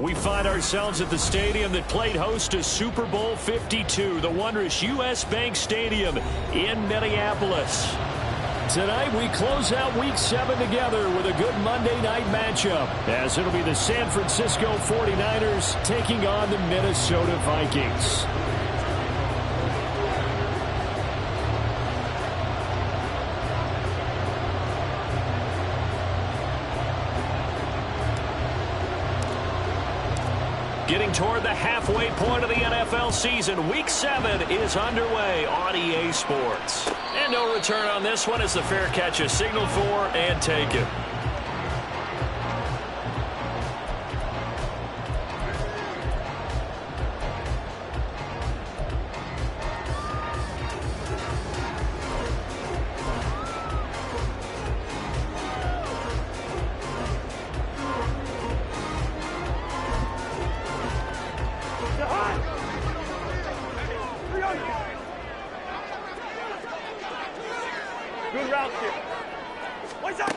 We find ourselves at the stadium that played host to Super Bowl 52, the wondrous U.S. Bank Stadium in Minneapolis. Tonight, we close out Week 7 together with a good Monday night matchup, as it'll be the San Francisco 49ers taking on the Minnesota Vikings. Getting toward the halfway point of the NFL season, Week 7 is underway on EA Sports. And no return on this one as the fair catch is signaled for and taken.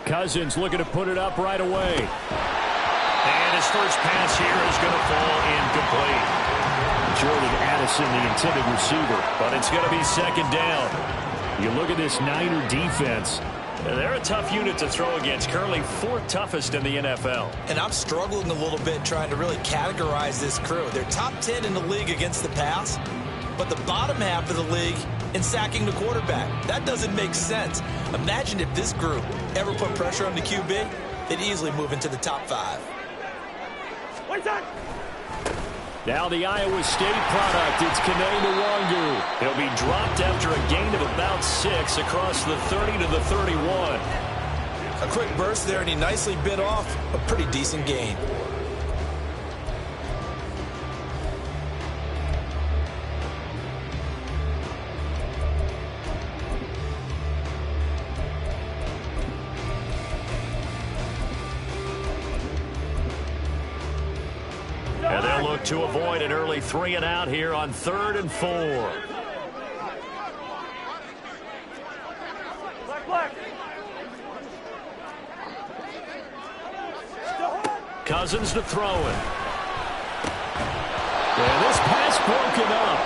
Cousins looking to put it up right away. And his first pass here is going to fall incomplete. Jordan Addison, the intended receiver, but it's going to be second down. You look at this Niner defense. They're a tough unit to throw against, currently 4th toughest in the NFL. And I'm struggling a little bit trying to really categorize this crew. They're top 10 in the league against the pass, but the bottom half of the league in sacking the quarterback. That doesn't make sense. Imagine if this group ever put pressure on the QB, they'd easily move into the top 5. Now the Iowa State product, it's Kene Nwangu. He'll be dropped after a gain of about 6 across the 30 to the 31. A quick burst there, and he nicely bit off a pretty decent gain. And they'll look to avoid an early 3 and out here on 3rd and 4. Cousins to throw it. And this pass broken up.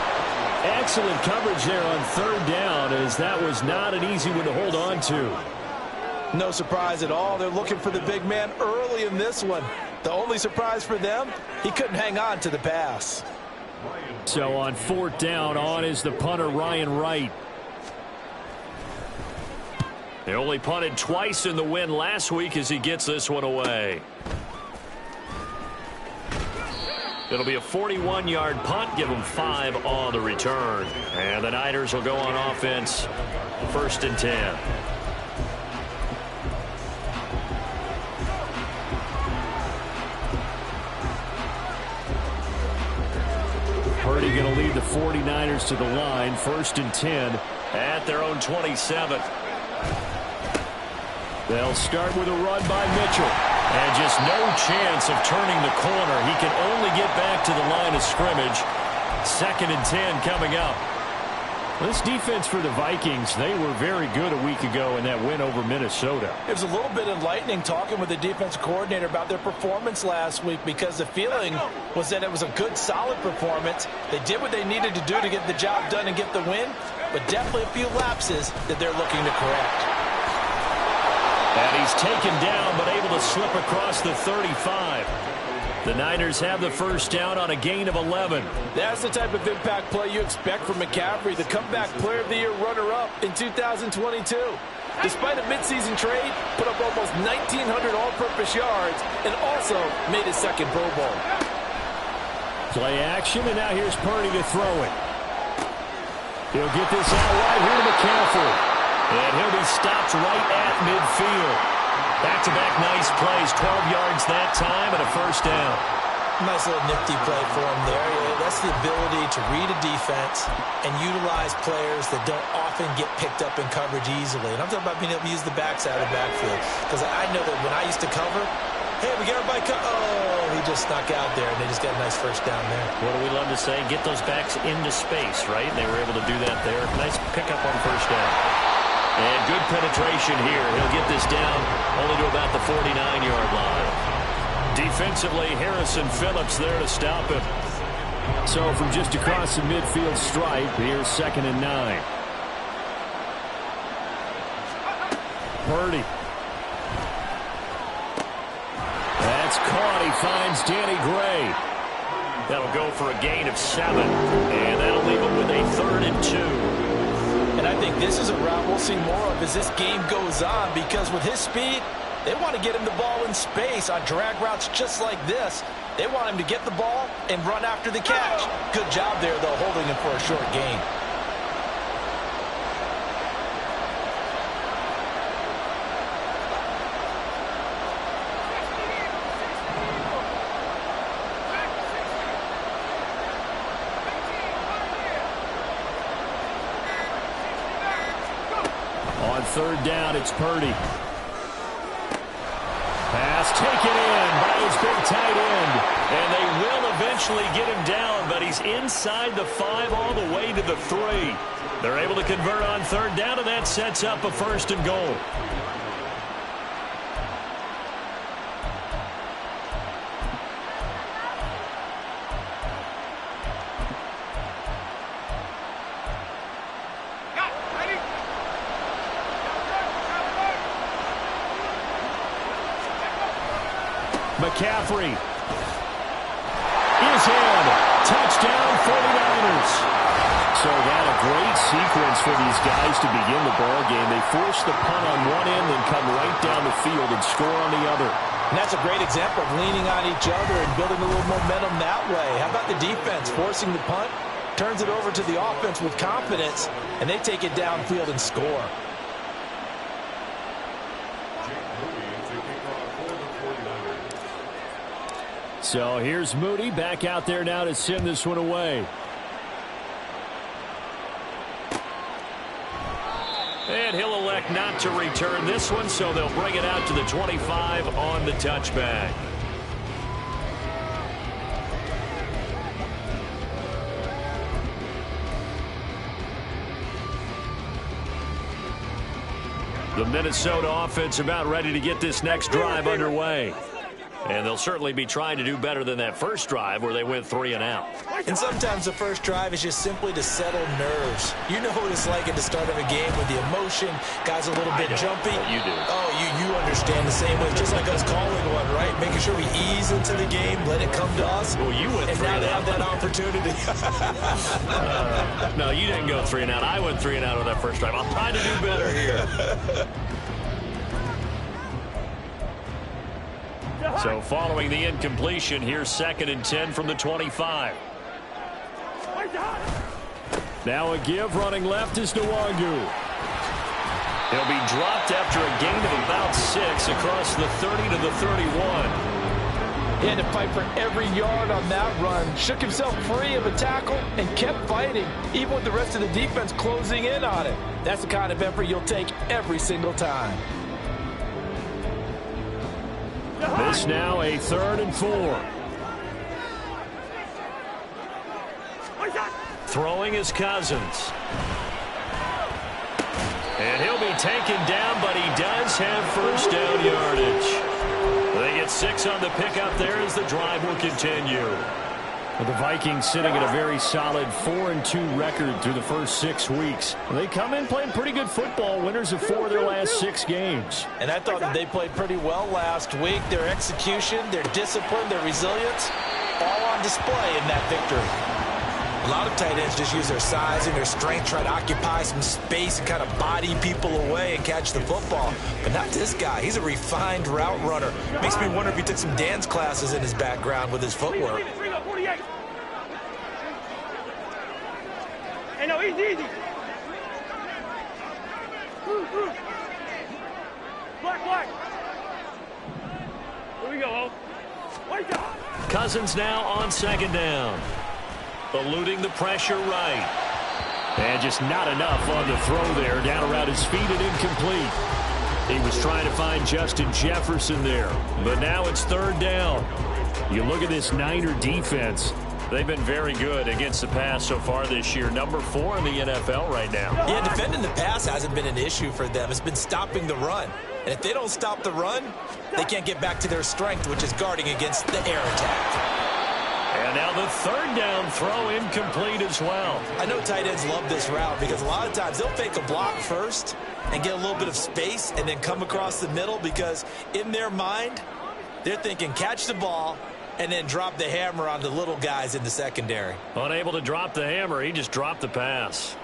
Excellent coverage there on 3rd down, as that was not an easy one to hold on to. No surprise at all. They're looking for the big man early in this one. The only surprise for them, he couldn't hang on to the pass. So on 4th down, on is the punter, Ryan Wright. They only punted twice in the win last week as he gets this one away. It'll be a 41-yard punt, give them 5 on the return. And the Niners will go on offense, 1st and 10. Purdy going to lead the 49ers to the line, 1st and 10 at their own 27. They'll start with a run by Mitchell. And just no chance of turning the corner. He can only get back to the line of scrimmage. 2nd and 10 coming up. This defense for the Vikings, they were very good a week ago in that win over Minnesota. It was a little bit enlightening talking with the defensive coordinator about their performance last week, because the feeling was that it was a good, solid performance. They did what they needed to do to get the job done and get the win, but definitely a few lapses that they're looking to correct. And he's taken down, but able to slip across the 35. The Niners have the first down on a gain of 11. That's the type of impact play you expect from McCaffrey, the comeback player of the year runner-up in 2022. Despite a midseason trade, put up almost 1,900 all-purpose yards and also made his 2nd Pro Bowl. Play action, and now here's Purdy to throw it. He'll get this out right here to McCaffrey. And he'll be stopped right at midfield. Back-to-back nice plays, 12 yards that time and a first down. Nice little nifty play for him there. That's the ability to read a defense and utilize players that don't often get picked up in coverage easily. And I'm talking about being able to use the backside of the backfield. Because I know that when I used to cover, hey, we got everybody he just snuck out there, and they just got a nice first down there. What do we love to say? Get those backs into space, right? They were able to do that there. Nice pickup on first down. And good penetration here. He'll get this down only to about the 49-yard line. defensively. Harrison Phillips there to stop him. So from just across the midfield stripe, here's 2nd and 9. Purdy. That's caught. He finds Danny Gray. That'll go for a gain of 7. And that'll leave him with a 3rd and 2. And I think this is a route we'll see more of as this game goes on, because with his speed, they want to get him the ball in space on drag routes just like this. They want him to get the ball and run after the catch. Good job there, though, holding him for a short gain. On 3rd down, it's Purdy. Pass taken in by his big tight end. And they will eventually get him down, but he's inside the 5 all the way to the 3. They're able to convert on 3rd down, and that sets up a 1st and goal. McCaffrey is in. Touchdown 49ers. So that a great sequence for these guys to begin the ball game. They force the punt on one end, then come right down the field and score on the other. And that's a great example of leaning on each other and building a little momentum that way. How about the defense forcing the punt, turns it over to the offense with confidence, and they take it downfield and score. So here's Moody back out there now to send this one away. And he'll elect not to return this one, so they'll bring it out to the 25 on the touchback. The Minnesota offense about ready to get this next drive underway. And they'll certainly be trying to do better than that first drive where they went 3 and out. And sometimes the first drive is just simply to settle nerves. You know what it's like at the start of a game with the emotion. Guys a little bit jumpy. You do. Oh, you understand the same way. Just like us calling one, right? Making sure we ease into the game, let it come to us. Well, you went 3 and out. And now they have that opportunity. No, you didn't go 3 and out. I went 3 and out on that first drive. I'll try to do better here. So following the incompletion, here's 2nd and 10 from the 25. Now a give running left is Nwangu. He'll be dropped after a gain of about 6 across the 30 to the 31. He had to fight for every yard on that run. Shook himself free of a tackle and kept fighting, even with the rest of the defense closing in on it. That's the kind of effort you'll take every single time. This now a 3rd and 4. Throwing is Cousins. And he'll be taken down, but he does have first down yardage. They get 6 on the pickup there as the drive will continue. Well, the Vikings sitting at a very solid 4-2 record through the first 6 weeks. They come in playing pretty good football, winners of 4 of their last 6 games. And I thought that they played pretty well last week. Their execution, their discipline, their resilience, all on display in that victory. A lot of tight ends just use their size and their strength, try to occupy some space and kind of body people away and catch the football. But not this guy. He's a refined route runner. Makes me wonder if he took some dance classes in his background with his footwork. Hey, no, easy. Black. Here we go, Ho. Cousins now on 2nd down. Eluding the pressure right. And just not enough on the throw there. Down around his feet and incomplete. He was trying to find Justin Jefferson there. But now it's 3rd down. You look at this Niner defense. They've been very good against the pass so far this year. Number 4 in the NFL right now. Yeah, defending the pass hasn't been an issue for them. It's been stopping the run. And if they don't stop the run, they can't get back to their strength, which is guarding against the air attack. And now the third down throw incomplete as well. I know tight ends love this route because a lot of times they'll fake a block first and get a little bit of space and then come across the middle because in their mind, they're thinking catch the ball and then drop the hammer on the little guys in the secondary. Unable to drop the hammer, he just dropped the pass.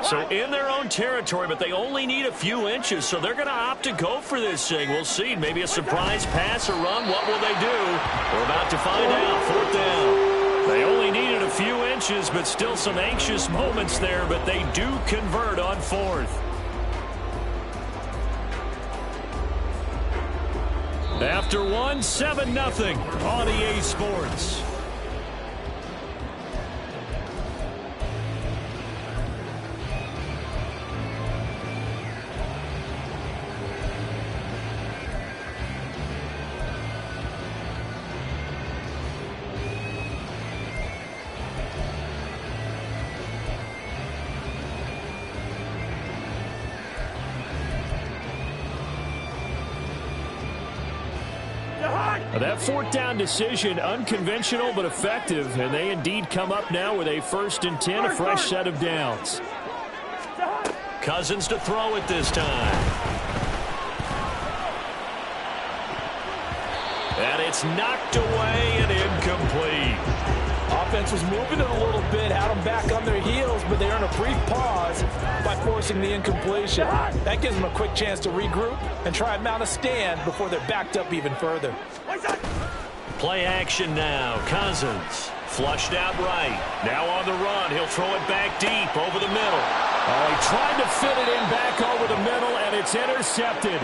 So in their own territory, but they only need a few inches, so they're going to opt to go for this thing. We'll see. Maybe a surprise pass or run. What will they do? We're about to find out. 4th down. They only needed a few inches, but still some anxious moments there, but they do convert on 4th. After 1, 7-0 on EA Sports. That 4th down decision, unconventional but effective, and they indeed come up now with a 1st and 10, a fresh set of downs. Cousins to throw it this time. And it's knocked away and incomplete. Offense was moving it a little bit, had them back on their heels, but they earned a brief pause by forcing the incompletion. That gives them a quick chance to regroup and try and mount a stand before they're backed up even further. Play action now. Cousins flushed out right. Now on the run. He'll throw it back deep over the middle. Oh, he tried to fit it in back over the middle, and it's intercepted.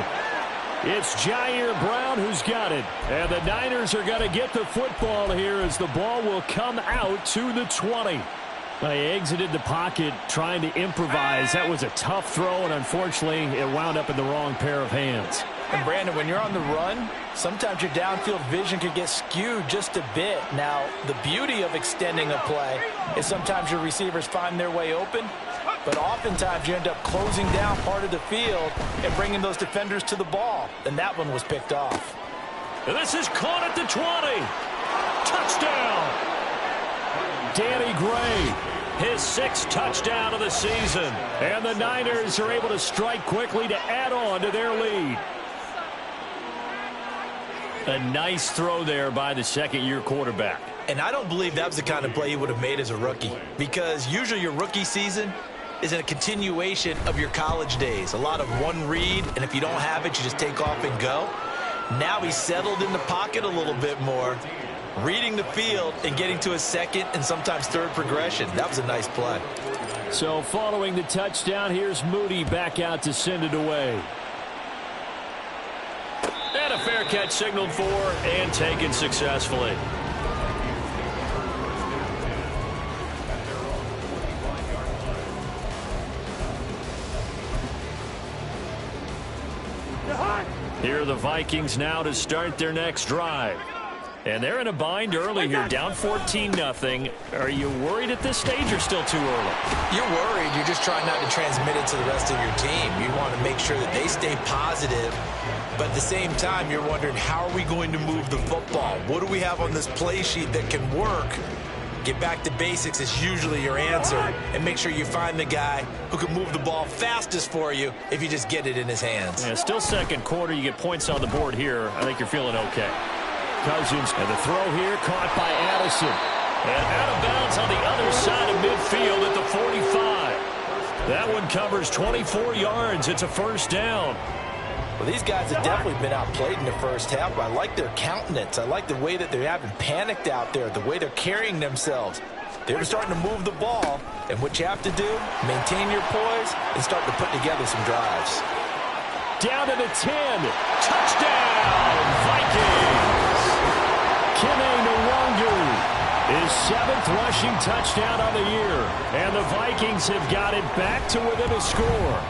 It's Jair Brown who's got it. And the Niners are going to get the football here as the ball will come out to the 20. They exited the pocket trying to improvise. That was a tough throw, and unfortunately, it wound up in the wrong pair of hands. And, Brandon, when you're on the run, sometimes your downfield vision can get skewed just a bit. Now, the beauty of extending a play is sometimes your receivers find their way open, but oftentimes you end up closing down part of the field and bringing those defenders to the ball. And that one was picked off. And this is caught at the 20. Touchdown. Danny Gray, his 6th touchdown of the season. And the Niners are able to strike quickly to add on to their lead. A nice throw there by the second-year quarterback. And I don't believe that was the kind of play he would have made as a rookie, because usually your rookie season is a continuation of your college days. A lot of one read, and if you don't have it, you just take off and go. Now he's settled in the pocket a little bit more, reading the field and getting to a second and sometimes third progression. That was a nice play. So following the touchdown, here's Moody back out to send it away. And a fair catch signaled for and taken successfully. Here are the Vikings now to start their next drive. And they're in a bind early here, down 14-0. Are you worried at this stage or still too early? You're worried. You're just trying not to transmit it to the rest of your team. You want to make sure that they stay positive. But at the same time, you're wondering, how are we going to move the football? What do we have on this play sheet that can work? Get back to basics is usually your answer. And make sure you find the guy who can move the ball fastest for you if you just get it in his hands. Yeah, still second quarter. You get points on the board here. I think you're feeling okay. Cousins, and the throw here caught by Addison. And out of bounds on the other side of midfield at the 45. That one covers 24 yards. It's a first down. Well, these guys have definitely been outplayed in the first half. I like their countenance. I like the way that they haven't panicked out there, the way they're carrying themselves. They're starting to move the ball, and what you have to do, maintain your poise and start to put together some drives. down to the 10. Touchdown, Vikings! Kene Nwangu, his 7th rushing touchdown on the year. And the Vikings have got it back to within a score.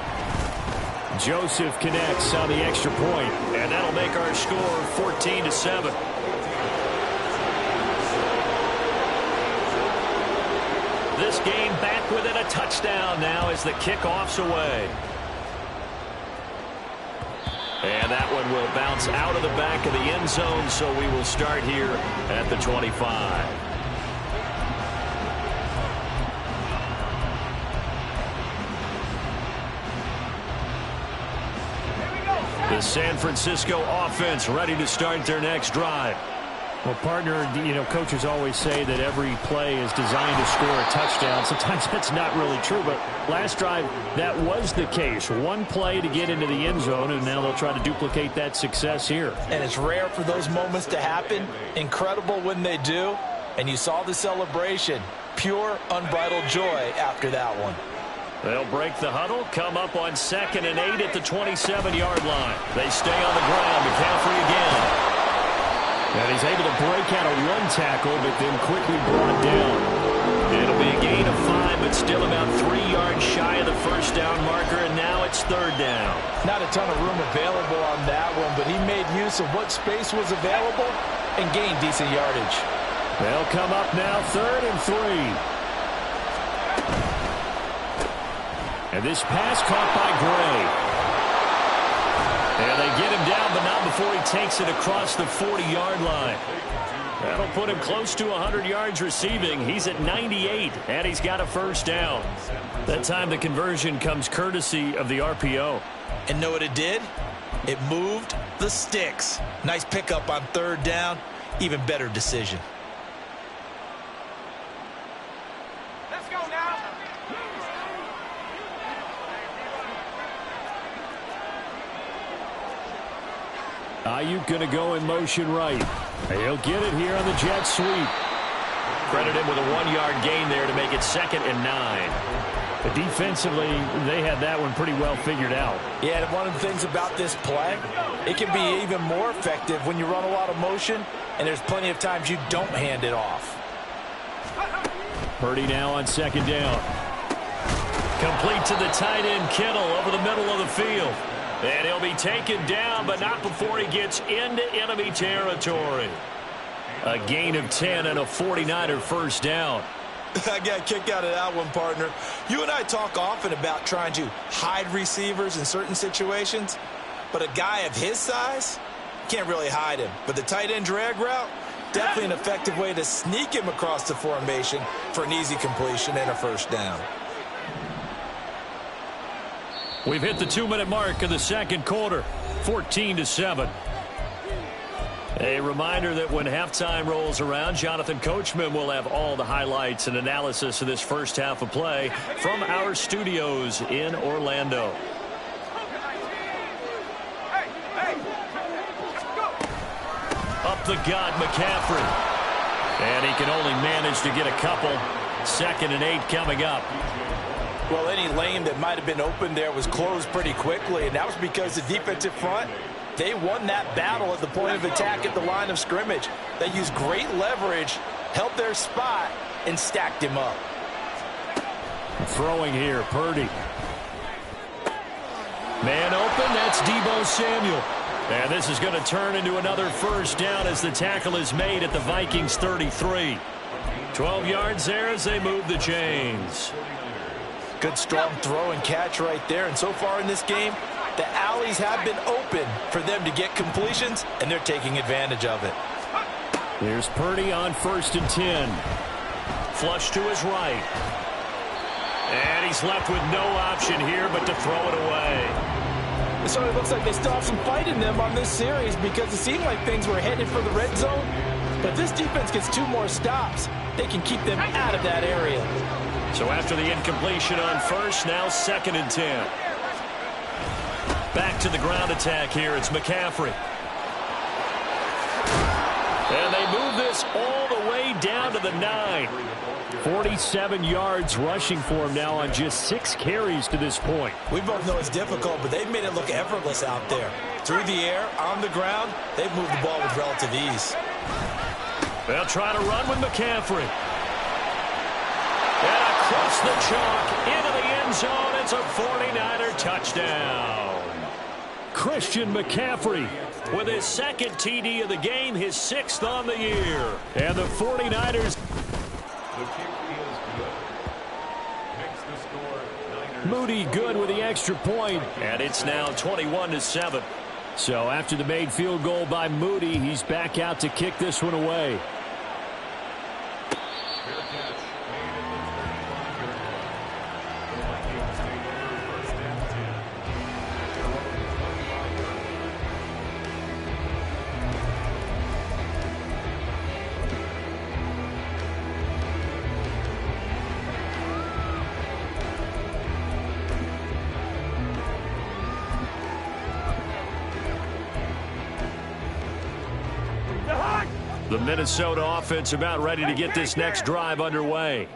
Joseph connects on the extra point, and that'll make our score 14-7. This game back within a touchdown now as the kickoff's away. And that one will bounce out of the back of the end zone, so we will start here at the 25. The San Francisco offense ready to start their next drive. Well, partner, coaches always say that every play is designed to score a touchdown. Sometimes that's not really true, but last drive, that was the case. One play to get into the end zone, and now they'll try to duplicate that success here. And it's rare for those moments to happen. Incredible when they do. And you saw the celebration. Pure, unbridled joy after that one. They'll break the huddle, come up on 2nd and 8 at the 27-yard line. They stay on the ground. McCaffrey again. And he's able to break out a one tackle, but then quickly brought down. It'll be a gain of 5, but still about 3 yards shy of the first down marker, and now it's 3rd down. Not a ton of room available on that one, but he made use of what space was available and gained decent yardage. They'll come up now 3rd and 3. And this pass caught by Gray. And they get him down, but not before he takes it across the 40-yard line. That'll put him close to 100 yards receiving. He's at 98, and he's got a first down. That time the conversion comes courtesy of the RPO. And know what it did? It moved the sticks. Nice pickup on 3rd down. Even better decision. Let's go now. Ayuk going to go in motion right. He'll get it here on the jet sweep. Credit him with a 1-yard gain there to make it 2nd and 9. But defensively, they had that one pretty well figured out. Yeah, and one of the things about this play, it can be even more effective when you run a lot of motion, and there's plenty of times you don't hand it off. Purdy now on 2nd down. Complete to the tight end, Kittle, over the middle of the field. And he'll be taken down, but not before he gets into enemy territory. A gain of 10 and a 49er first down. I got a kick out of that one, partner. You and I talk often about trying to hide receivers in certain situations, but a guy of his size can't really hide him. But the tight end drag route, definitely an effective way to sneak him across the formation for an easy completion and a first down. We've hit the 2-minute mark of the second quarter, 14-7. A reminder that when halftime rolls around, Jonathan Coachman will have all the highlights and analysis of this first half of play from our studios in Orlando. Up the gut, McCaffrey. And he can only manage to get a couple. 2nd and 8 coming up. Well, any lane that might have been open there was closed pretty quickly, and that was because the defensive front, they won that battle at the point of attack at the line of scrimmage. They used great leverage, held their spot, and stacked him up. Throwing here, Purdy. Man open, that's Deebo Samuel. And this is going to turn into another first down as the tackle is made at the Vikings 33. 12 yards there as they move the chains. Good strong throw and catch right there. And so far in this game, the alleys have been open for them to get completions, and they're taking advantage of it. Here's Purdy on 1st and 10. Flush to his right. And he's left with no option here but to throw it away. So it looks like they still have some fight in them on this series because it seemed like things were headed for the red zone. But this defense gets 2 more stops. They can keep them out of that area. So after the incompletion on 1st, now 2nd and 10. Back to the ground attack here. It's McCaffrey. And they move this all the way down to the 9. 47 yards rushing for him now on just 6 carries to this point. We both know it's difficult, but they've made it look effortless out there. Through the air, on the ground, they've moved the ball with relative ease. They'll try to run with McCaffrey. And across the chalk, into the end zone. It's a 49er touchdown. Christian McCaffrey with his 2nd TD of the game, his 6th on the year. And the 49ers. Moody good with the extra point, and it's now 21-7. So after the made field goal by Moody, he's back out to kick this one away. The Minnesota offense about ready to get this next drive underway.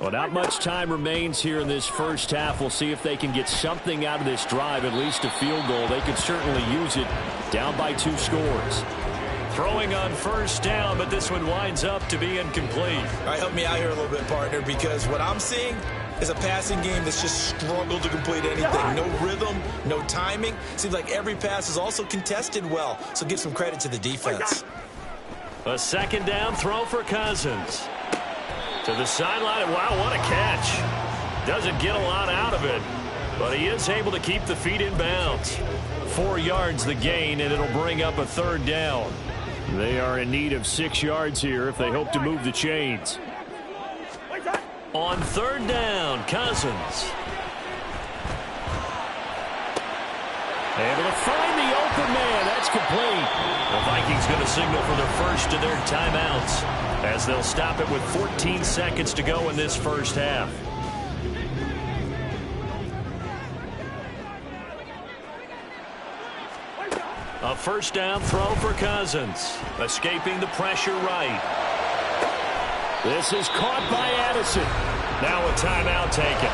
Well, not much time remains here in this first half. We'll see if they can get something out of this drive, at least a field goal. They could certainly use it, down by 2 scores. Throwing on first down, but this one winds up to be incomplete. All right, help me out here a little bit, partner, because what I'm seeing is a passing game that's just struggled to complete anything. No rhythm, no timing. Seems like every pass is also contested well, so give some credit to the defense. A 2nd down throw for Cousins. To the sideline. Wow, what a catch. Doesn't get a lot out of it, but he is able to keep the feet in bounds. 4 yards the gain, and it'll bring up a 3rd down. They are in need of 6 yards here if they hope to move the chains. On 3rd down, Cousins. Able to find the open man. That's complete. The Vikings going to signal for their first of their timeouts as they'll stop it with 14 seconds to go in this first half. A 1st down throw for Cousins. Escaping the pressure right. This is caught by Addison. Now a timeout taken.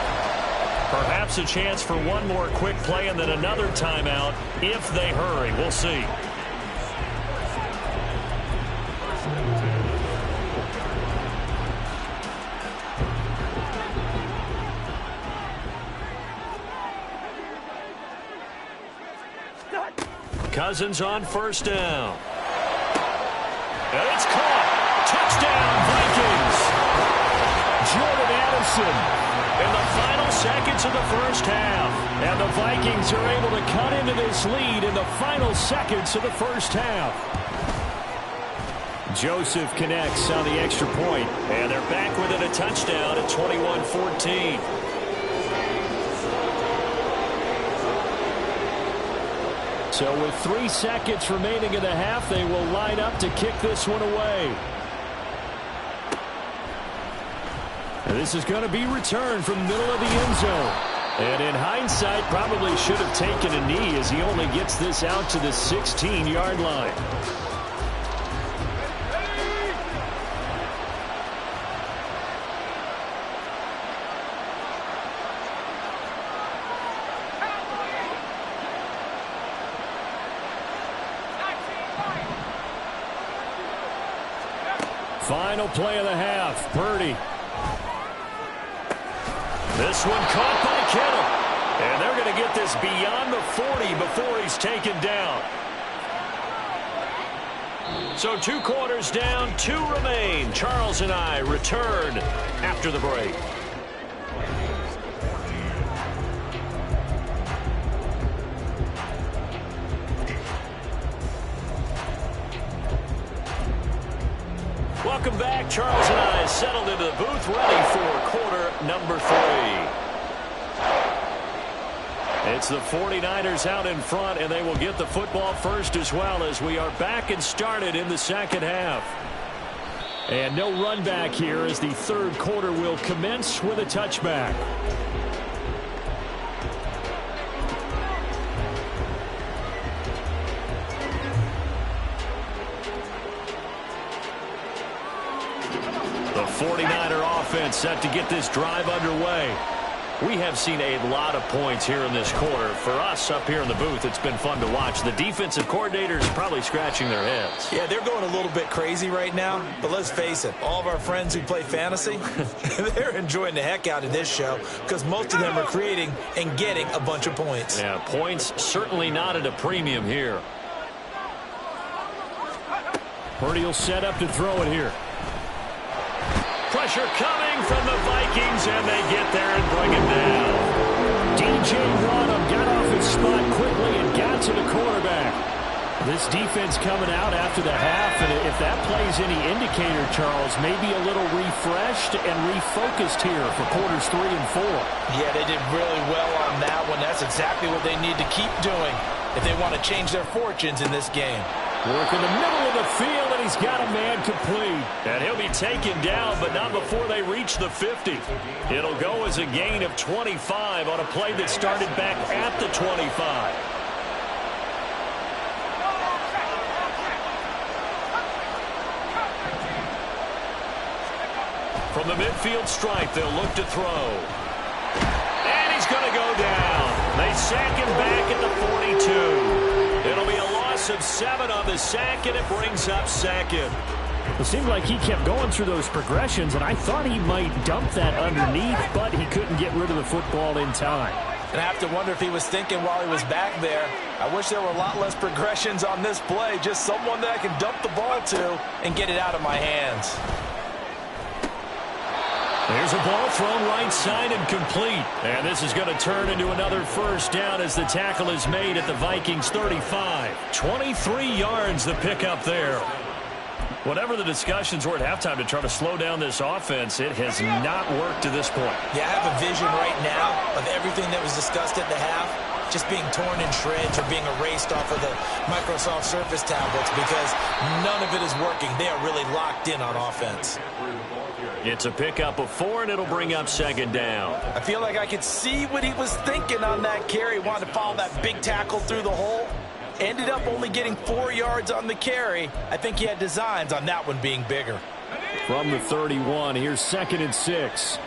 Perhaps a chance for one more quick play and then another timeout if they hurry. We'll see. Cousins on 1st down. And it's caught. Touchdown, Vikings. Jordan Addison in the final seconds of the first half. And the Vikings are able to cut into this lead in the final seconds of the first half. Joseph connects on the extra point. And they're back within a touchdown at 21-14. So with 3 seconds remaining in the half, they will line up to kick this one away. And this is going to be returned from the middle of the end zone. And in hindsight, probably should have taken a knee as he only gets this out to the 16-yard line. Final play of the half, Purdy. This one caught by Kittle. And they're going to get this beyond the 40 before he's taken down. So 2 quarters down, 2 remain. Charles and I return after the break. Welcome back. Charles and I settled into the booth, ready for quarter number 3. It's the 49ers out in front, and they will get the football first as well as we are back and started in the second half. And no run back here as the 3rd quarter will commence with a touchback. 49er offense set to get this drive underway. We have seen a lot of points here in this quarter. For us up here in the booth, it's been fun to watch. The defensive coordinators probably scratching their heads. Yeah, they're going a little bit crazy right now. But let's face it, all of our friends who play fantasy, they're enjoying the heck out of this show because most of them are creating and getting a bunch of points. Yeah, points certainly not at a premium here. Purdy will set up to throw it here. Pressure coming from the Vikings, and they get there and bring it down. DJ Waddle got off his spot quickly and got to the quarterback. This defense coming out after the half, and if that plays any indicator, Charles, maybe a little refreshed and refocused here for quarters 3 and 4. Yeah, they did really well on that one. That's exactly what they need to keep doing if they want to change their fortunes in this game. Work in the middle of the field, and he's got a man complete. And he'll be taken down, but not before they reach the 50. It'll go as a gain of 25 on a play that started back at the 25. From the midfield stripe, they'll look to throw. And he's going to go down. They sack him back at the 42. It'll be a loss of 7 on the sack, and it brings up second. It seemed like he kept going through those progressions, and I thought he might dump that underneath, but he couldn't get rid of the football in time. And I have to wonder if he was thinking while he was back there, I wish there were a lot less progressions on this play, just someone that I can dump the ball to and get it out of my hands. There's a ball thrown right side and complete. And this is going to turn into another first down as the tackle is made at the Vikings 35. 23 yards the pickup there. Whatever the discussions were at halftime to try to slow down this offense, it has not worked to this point. Yeah, I have a vision right now of everything that was discussed at the half just being torn in shreds or being erased off of the Microsoft Surface tablets because none of it is working. They are really locked in on offense. It's a pickup of 4, and it'll bring up second down. I feel like I could see what he was thinking on that carry. Wanted to follow that big tackle through the hole. Ended up only getting 4 yards on the carry. I think he had designs on that one being bigger. From the 31, here's 2nd and 6.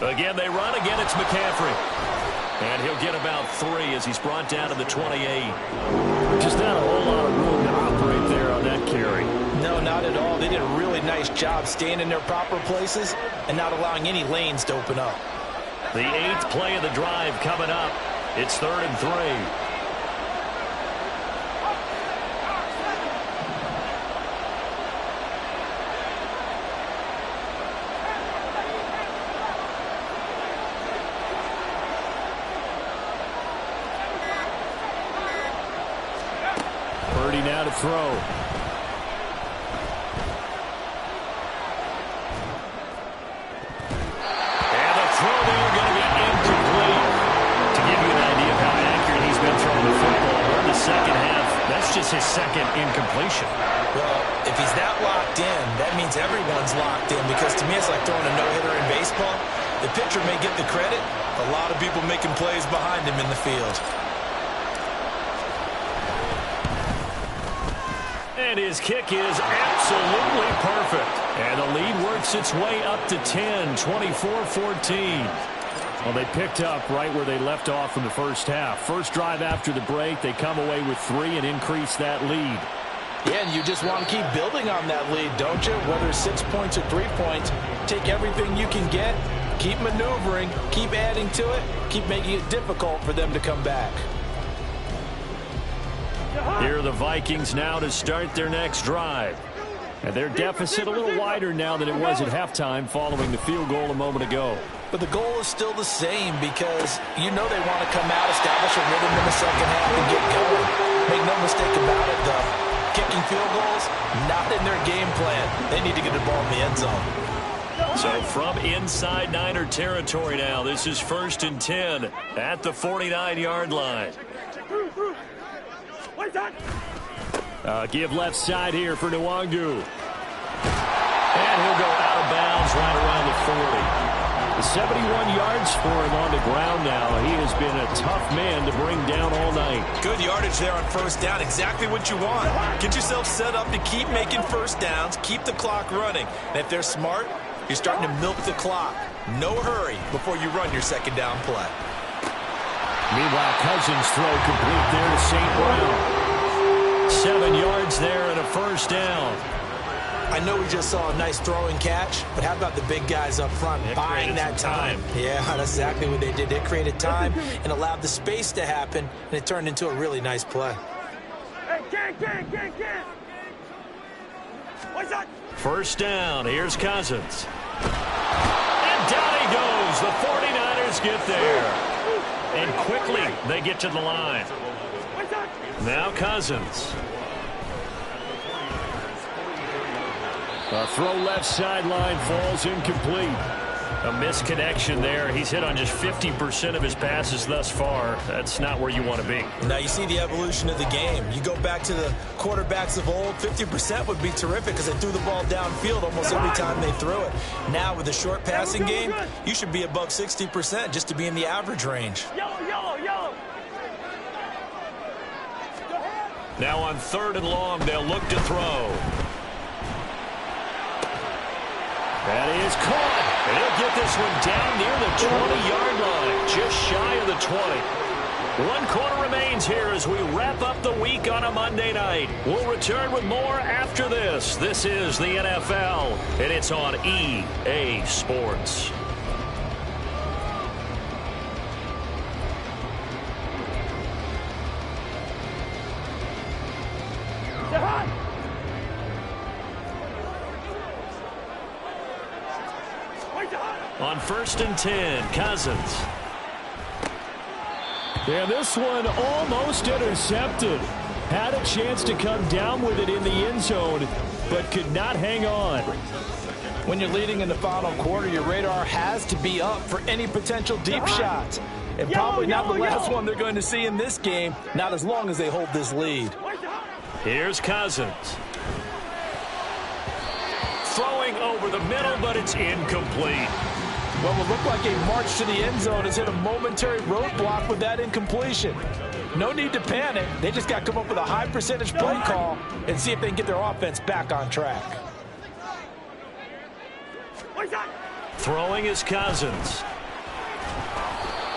Again, they run. Again, it's McCaffrey. And he'll get about 3 as he's brought down to the 28. Just not a whole lot of room to operate there on that carry. No, not at all. They did a really nice job staying in their proper places and not allowing any lanes to open up. The 8th play of the drive coming up. It's 3rd and 3. Purdy now to throw. And the throw there going to be incomplete. To give you an idea of how accurate he's been throwing the football in the second half, that's just his second incompletion. Well, if he's that locked in, that means everyone's locked in because to me it's like throwing a no-hitter in baseball. The pitcher may get the credit, a lot of people making plays behind him in the field. And his kick is absolutely perfect. And the lead works its way up to 10, 24-14. Well, they picked up right where they left off in the first half. First drive after the break, they come away with 3 and increase that lead. Yeah, and you just want to keep building on that lead, don't you? Whether it's 6 points or 3 points, take everything you can get, keep maneuvering, keep adding to it, keep making it difficult for them to come back. Here are the Vikings now to start their next drive. And their deficit a little wider now than it was at halftime following the field goal a moment ago. But the goal is still the same because you know they want to come out, establish a rhythm in the second half, and get going. Make no mistake about it, though. Kicking field goals, not in their game plan. They need to get the ball in the end zone. So from inside Niner territory now, this is 1st and 10 at the 49-yard line. Give left side here for Nwangu. And he'll go out of bounds right around the 40. 71 yards for him on the ground now. He has been a tough man to bring down all night. Good yardage there on first down. Exactly what you want. Get yourself set up to keep making first downs, keep the clock running. And if they're smart, you're starting to milk the clock. No hurry before you run your second down play. Meanwhile, Cousins throw complete there to St. Brown. 7 yards there and a first down. I know we just saw a nice throw and catch, but how about the big guys up front buying that time? Yeah, that's exactly what they did. They created time and allowed the space to happen, and it turned into a really nice play. Hey, gang. What's that? First down. Here's Cousins. And down he goes. The 49ers get there. And quickly they get to the line. Now Cousins. A throw left sideline falls incomplete. A misconnection there. He's hit on just 50% of his passes thus far. That's not where you want to be. Now you see the evolution of the game. You go back to the quarterbacks of old, 50% would be terrific because they threw the ball downfield almost every time they threw it. Now with the short passing game, you should be above 60% just to be in the average range. Yellow. Now on 3rd and long, they'll look to throw. That is caught. And he'll get this one down near the 20-yard line, just shy of the 20. 1 quarter remains here as we wrap up the week on a Monday night. We'll return with more after this. This is the NFL, and it's on EA Sports. On 1st and 10, Cousins. Yeah, this one almost intercepted. Had a chance to come down with it in the end zone, but could not hang on. When you're leading in the final quarter, your radar has to be up for any potential deep shots. And probably not the last one they're going to see in this game, not as long as they hold this lead. Here's Cousins. Throwing over the middle, but it's incomplete. What would look like a march to the end zone has hit a momentary roadblock with that incompletion. No need to panic. They just got to come up with a high percentage play call and see if they can get their offense back on track. Throwing is Cousins.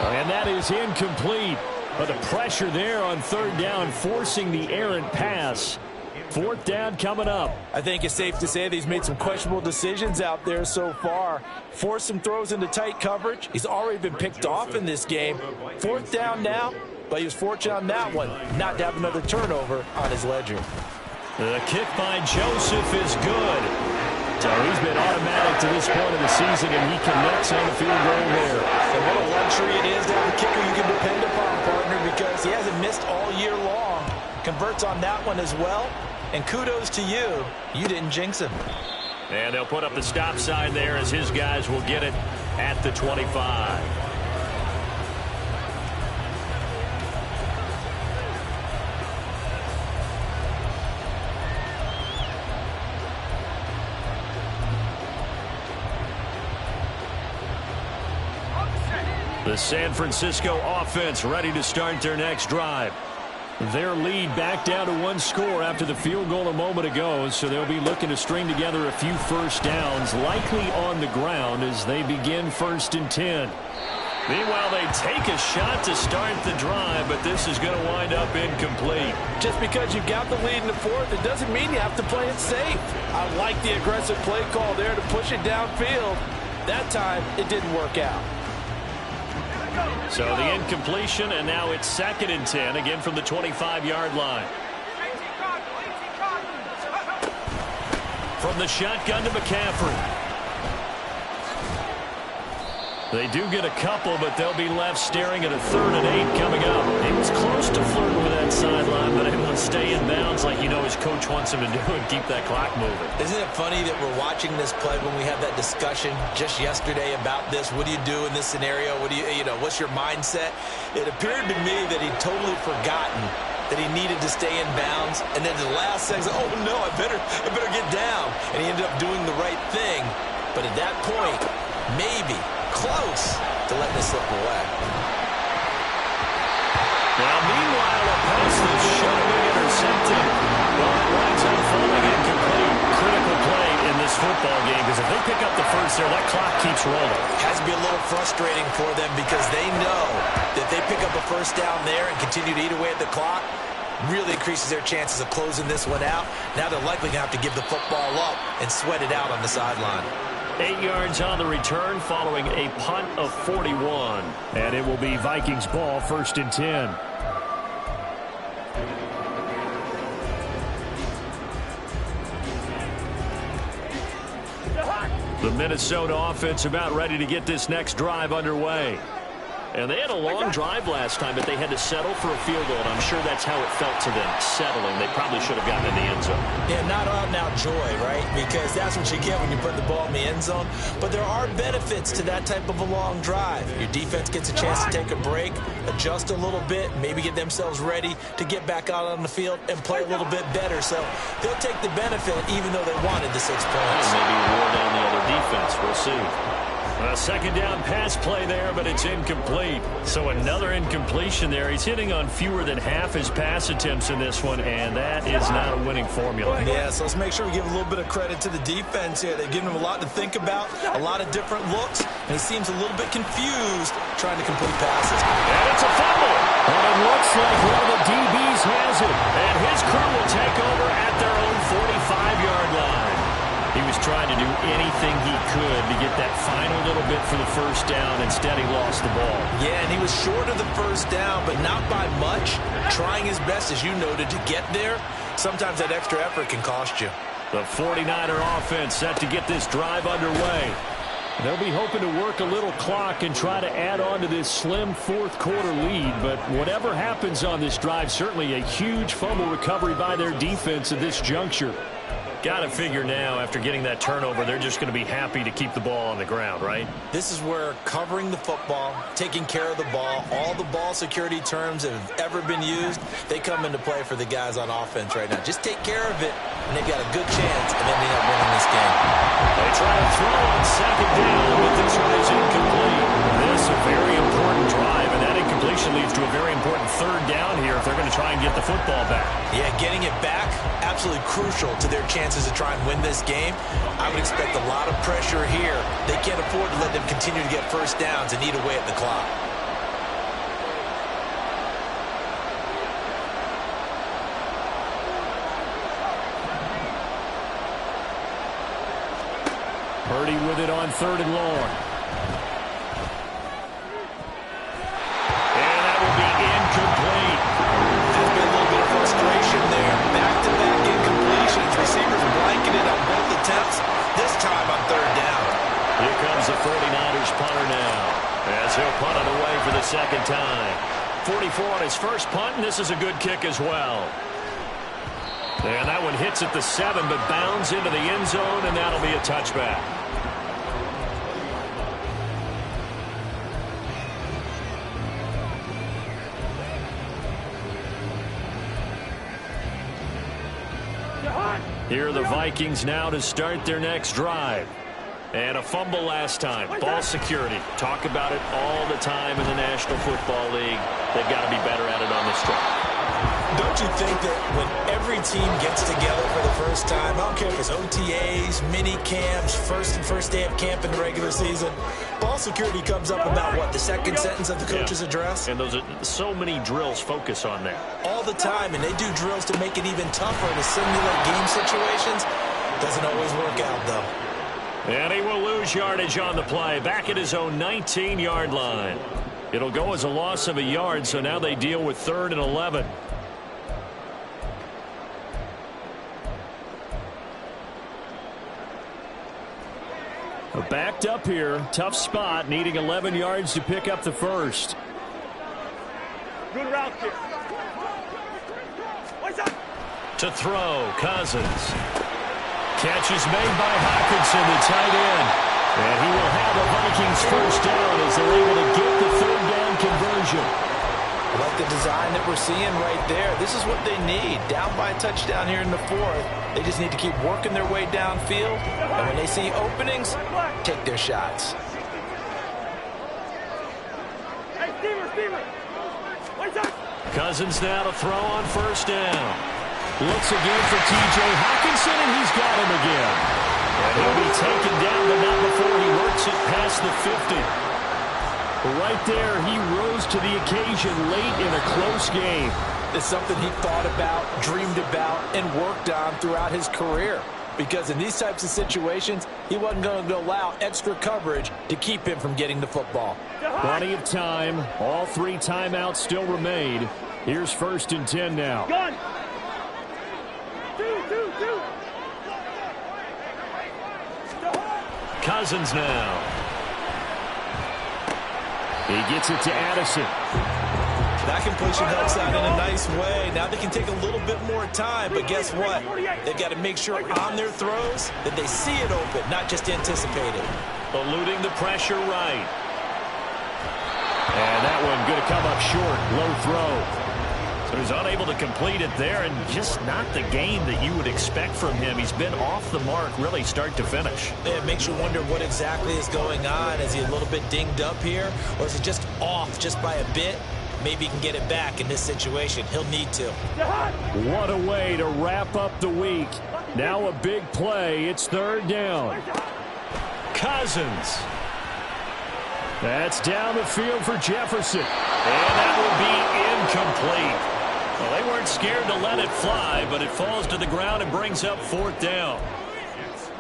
And that is incomplete. But the pressure there on 3rd down, forcing the errant pass. 4th down coming up. I think it's safe to say that he's made some questionable decisions out there so far. Forced some throws into tight coverage. He's already been picked off in this game. 4th down now, but he was fortunate on that one not to have another turnover on his ledger. The kick by Joseph is good. So he's been automatic to this point of the season, and he connects on the field goal there. And what a luxury it is to have a kicker you can depend upon, partner, because he hasn't missed all year long. Converts on that one as well. And kudos to you. You didn't jinx him. And they'll put up the stop sign there as his guys will get it at the 25. The San Francisco offense ready to start their next drive. Their lead back down to 1 score after the field goal a moment ago, so they'll be looking to string together a few first downs, likely on the ground as they begin 1st and 10. Meanwhile, they take a shot to start the drive, but this is going to wind up incomplete. Just because you've got the lead in the 4th, it doesn't mean you have to play it safe. I like the aggressive play call there to push it downfield. That time, it didn't work out. So the incompletion, and now it's 2nd and 10, again from the 25-yard line. From the shotgun to McCaffrey. They do get a couple, but they'll be left staring at a 3rd and 8 coming up. He was close to flirting with that sideline, but able to stay in bounds like you know his coach wants him to do and keep that clock moving. Isn't it funny that we're watching this play when we had that discussion just yesterday about this? What do you do in this scenario? What do you know, what's your mindset? It appeared to me that he'd totally forgotten that he needed to stay in bounds, and then the last second, oh no, I better get down. And he ended up doing the right thing. But at that point, maybe close to letting it slip away. Now, meanwhile, a pass that should have been intercepted. Well, it winds up falling incomplete. Critical play in this football game, because if they pick up the first there, that clock keeps rolling. Has to be a little frustrating for them because they know that they pick up a first down there and continue to eat away at the clock, really increases their chances of closing this one out. Now they're likely going to have to give the football up and sweat it out on the sideline. 8 yards on the return following a punt of 41. And it will be Vikings ball, 1st and 10. The Minnesota offense about ready to get this next drive underway. And they had a long drive last time, but they had to settle for a field goal, and I'm sure that's how it felt to them, settling. They probably should have gotten in the end zone. Yeah, not out and out joy, right? Because that's what you get when you put the ball in the end zone. But there are benefits to that type of a long drive. Your defense gets a chance to take a break, adjust a little bit, maybe get themselves ready to get back out on the field and play a little bit better. So they'll take the benefit even though they wanted the 6 points. Maybe wore down the other defense. We'll see. A second down pass play there, but it's incomplete. So another incompletion there. He's hitting on fewer than half his pass attempts in this one, and that is not a winning formula. Yeah, so let's make sure we give a little bit of credit to the defense here. They've given him a lot to think about, a lot of different looks, and he seems a little bit confused trying to complete passes. And it's a fumble. And it looks like one of the DBs has it. And his crew will take over at their own 45-yard line. He was trying to do anything he could to get that final little bit for the first down. Instead, he lost the ball. Yeah, and he was short of the first down, but not by much. Trying his best, as you noted, to get there. Sometimes that extra effort can cost you. The 49er offense set to get this drive underway. They'll be hoping to work a little clock and try to add on to this slim fourth-quarter lead. But whatever happens on this drive, certainly a huge fumble recovery by their defense at this juncture. Got to figure now, after getting that turnover, they're just going to be happy to keep the ball on the ground, right? This is where covering the football, taking care of the ball, all the ball security terms that have ever been used, they come into play for the guys on offense right now. Just take care of it, and they've got a good chance of ending up winning this game. They try to throw on second down, but this one is incomplete. This is a very important drive, and that incompletion leads to a very important third down here if they're going to try and get the football back. Yeah, getting it back, absolutely crucial to their chances to try and win this game. I would expect a lot of pressure here. They can't afford to let them continue to get first downs and eat away at the clock. Purdy with it on 3rd and long. And that will be incomplete. There's been a little bit of frustration there. Back-to-back incompletions. Receivers blanketed on both attempts. This time on 3rd down. Here comes the 49ers punter now, as he'll punt it away for the second time. 44 on his first punt, and this is a good kick as well. And that one hits at the 7, but bounds into the end zone, and that'll be a touchback. Here are the Vikings now to start their next drive. And a fumble last time. Ball security. Talk about it all the time in the National Football League. They've got to be better at it on this drive. Don't you think that when every team gets together for the first time, I don't care if it's OTAs, mini camps, first day of camp in the regular season, ball security comes up about what, the second sentence of the coach's address? And those are so many drills focus on that. All the time, and they do drills to make it even tougher to simulate game situations. Doesn't always work out, though. And he will lose yardage on the play, back at his own 19-yard line. It'll go as a loss of a yard, so now they deal with 3rd and 11. Backed up here, tough spot, needing 11 yards to pick up the first. Good route here. To throw, Cousins. Catch is made by Hockenson, the tight end. And he will have the Vikings first down as they're able to get the 3rd down conversion. I like the design that we're seeing right there. This is what they need. Down by a touchdown here in the 4th. They just need to keep working their way downfield. And when they see openings, take their shots. Cousins now to throw on first down. Looks again for T.J. Hawkinson, and he's got him again. And he'll be taken down, but not before he works it past the 50. Right there, he rose to the occasion late in a close game. It's something he thought about, dreamed about, and worked on throughout his career. Because in these types of situations, he wasn't going to allow extra coverage to keep him from getting the football. Plenty of time. All 3 timeouts still remain. Here's 1st and 10 now. Gun. Two. Cousins now. He gets it to Addison. That completion helps out in a nice way. Now they can take a little bit more time, but guess what? They've got to make sure on their throws that they see it open, not just anticipate it. Eluding the pressure right. And that one going to come up short. Low throw. So he's unable to complete it there, and just not the game that you would expect from him. He's been off the mark really start to finish. It makes you wonder what exactly is going on. Is he a little bit dinged up here, or is it just off just by a bit? Maybe he can get it back in this situation. He'll need to. What a way to wrap up the week. Now a big play. It's 3rd down. Cousins. That's down the field for Jefferson. And that will be incomplete. Well, they weren't scared to let it fly, but it falls to the ground and brings up 4th down.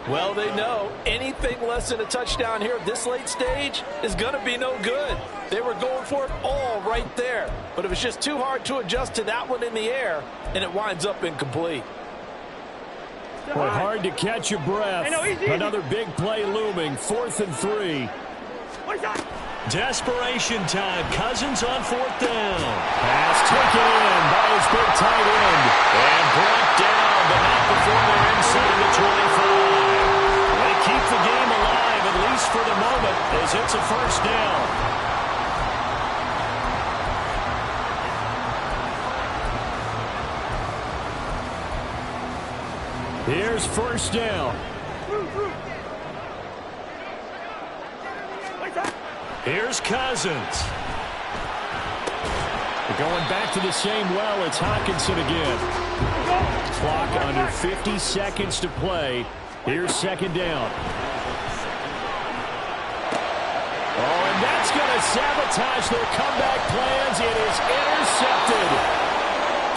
Well, they know anything less than a touchdown here at this late stage is going to be no good. They were going for it all right there, but it was just too hard to adjust to that one in the air, and it winds up incomplete. Well, hard to catch your breath. Another big play looming. 4th and 3. Desperation time. Cousins on 4th down. Pass taken in by his big tight end. And brought down, but not before they're inside the 25. They keep the game alive, at least for the moment, as it's a 1st down. Here's 1st down. Here's Cousins. We're going back to the same well. It's Hawkinson again. Clock under 50 seconds to play. Here's 2nd down. Oh, and that's going to sabotage their comeback plans. It is intercepted.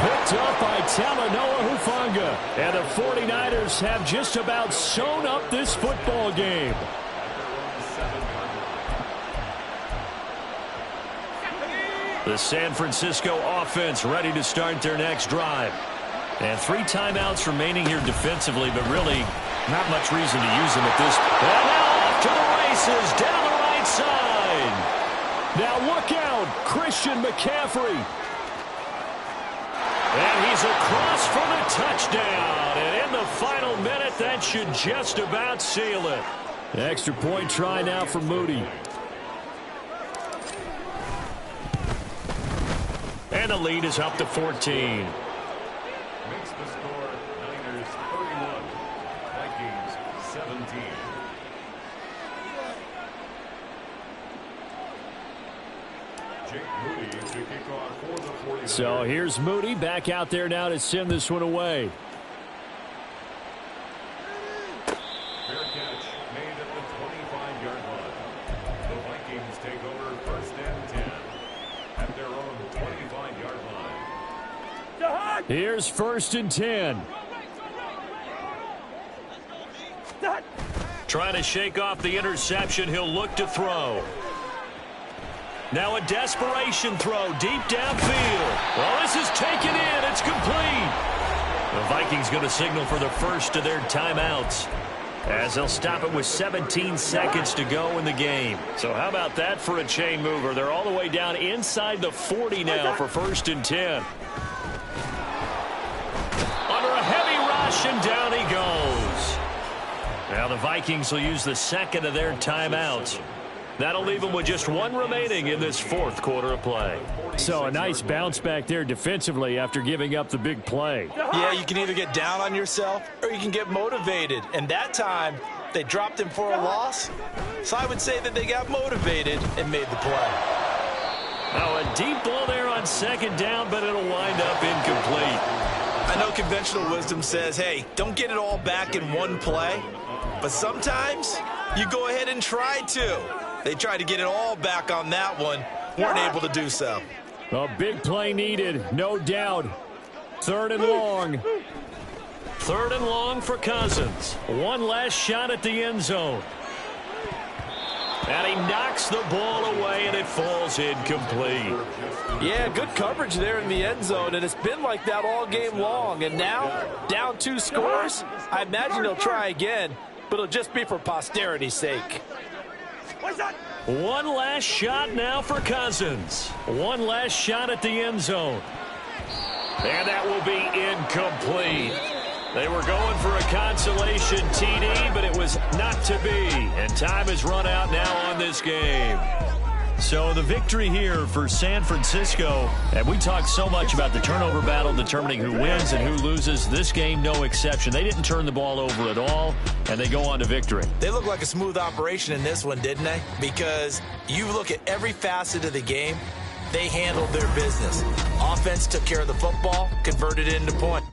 Picked up by Talanoa Hufanga. And the 49ers have just about sewn up this football game. The San Francisco offense ready to start their next drive. And 3 timeouts remaining here defensively, but really not much reason to use them at this point. And now off to the races down the right side. Now look out, Christian McCaffrey. And he's across for the touchdown. And in the final minute, that should just about seal it. Extra point try now for Moody. And the lead is up to 14. Makes the score Niners 31, Vikings 17. Jake Moody to kick off for the 49ers. So here's Moody back out there now to send this one away. Fair catch made at the 25-yard line. The Vikings take over 1st and 10 at their own 25-yard line. Here's 1st and 10. Trying to shake off the interception. He'll look to throw. Now a desperation throw deep downfield. Well, this is taken in. It's complete. The Vikings going to signal for the first of their timeouts, as they'll stop it with 17 seconds to go in the game. So how about that for a chain mover? They're all the way down inside the 40 now for 1st and 10. Under a heavy rush, and down he goes. Now the Vikings will use the 2nd of their timeouts. That'll leave them with just 1 remaining in this 4th quarter of play. So a nice bounce back there defensively after giving up the big play. Yeah, you can either get down on yourself or you can get motivated. And that time, they dropped him for a loss. So I would say that they got motivated and made the play. Now a deep ball there on second down, but it'll wind up incomplete. I know conventional wisdom says, hey, don't get it all back in one play. But sometimes you go ahead and try to. They tried to get it all back on that one. Weren't able to do so. A big play needed, no doubt. 3rd and long. 3rd and long for Cousins. One last shot at the end zone. And he knocks the ball away, and it falls incomplete. Yeah, good coverage there in the end zone, and it's been like that all game long. And now, down 2 scores, I imagine he'll try again, but it'll just be for posterity's sake. One last shot now for Cousins. One last shot at the end zone. And that will be incomplete. They were going for a consolation TD, but it was not to be. And time has run out now on this game. So the victory here for San Francisco. And we talked so much about the turnover battle determining who wins and who loses. This game, no exception. They didn't turn the ball over at all, and they go on to victory. They look like a smooth operation in this one, didn't they? Because you look at every facet of the game, they handled their business. Offense took care of the football, converted it into points.